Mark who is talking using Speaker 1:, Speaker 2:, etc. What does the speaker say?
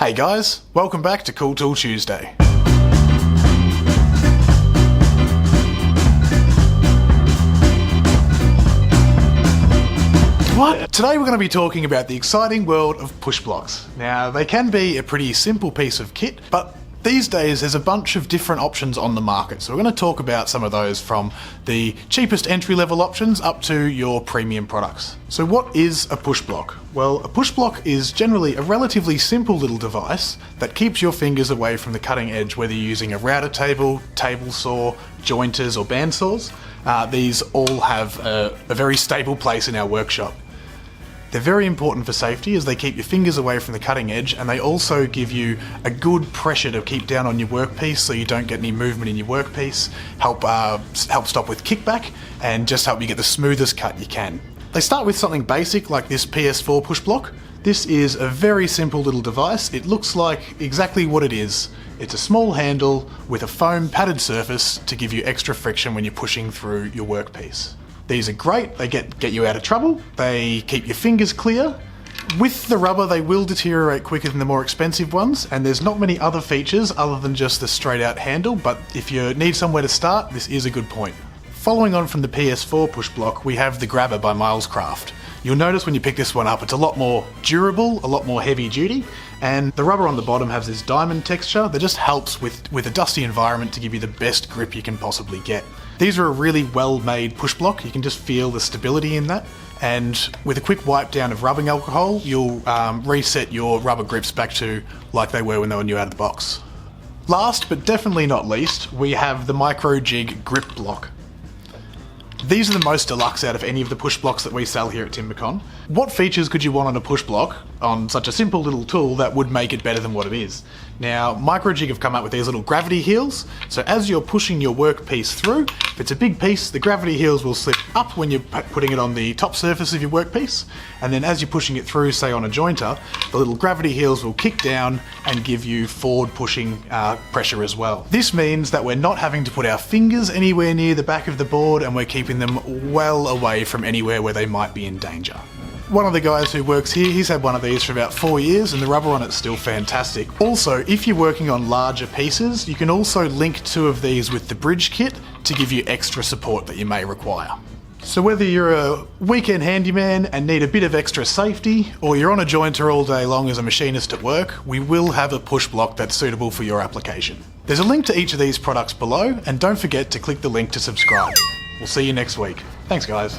Speaker 1: Hey guys, welcome back to Cool Tool Tuesday. Today we're going to be talking about the exciting world of push blocks. Now, they can be a pretty simple piece of kit, but these days there's a bunch of different options on the market. So we're going to talk about some of those, from the cheapest entry-level options up to your premium products. So what is a push block? Well, a push block is generally a relatively simple little device that keeps your fingers away from the cutting edge, whether you're using a router table, table saw, jointers or band saws. These all have a very stable place in our workshop. They're very important for safety as they keep your fingers away from the cutting edge, and they also give you a good pressure to keep down on your workpiece so you don't get any movement in your workpiece, help stop with kickback, and just help you get the smoothest cut you can. They start with something basic like this PS4 Push Block. This is a very simple little device. It looks like exactly what it is. It's a small handle with a foam padded surface to give you extra friction when you're pushing through your workpiece. These are great, they get you out of trouble, they keep your fingers clear. With the rubber, they will deteriorate quicker than the more expensive ones, and there's not many other features other than just the straight out handle, but if you need somewhere to start, this is a good point. Following on from the PS4 Push Block, we have the GRRRipper by Milescraft. You'll notice when you pick this one up, it's a lot more durable, a lot more heavy duty, and the rubber on the bottom has this diamond texture that just helps with a dusty environment to give you the best grip you can possibly get. These are a really well-made push block. You can just feel the stability in that, and with a quick wipe down of rubbing alcohol, you'll reset your rubber grips back to like they were when they were new out of the box. Last but definitely not least, we have the MicroJig grip block. These are the most deluxe out of any of the push blocks that we sell here at Timbecon. What features could you want on a push block on such a simple little tool that would make it better than what it is? Now, MicroJig have come up with these little gravity heels, so as you're pushing your workpiece through, if it's a big piece, the gravity heels will slip up when you're putting it on the top surface of your workpiece, and then as you're pushing it through, say on a jointer, the little gravity heels will kick down and give you forward pushing pressure as well. This means that we're not having to put our fingers anywhere near the back of the board, and we're keeping them well away from anywhere where they might be in danger. One of the guys who works here, he's had one of these for about 4 years and the rubber on it's still fantastic. Also, if you're working on larger pieces, you can also link 2 of these with the bridge kit to give you extra support that you may require. So whether you're a weekend handyman and need a bit of extra safety, or you're on a jointer all day long as a machinist at work, we will have a push block that's suitable for your application. There's a link to each of these products below, and don't forget to click the link to subscribe. We'll see you next week. Thanks guys.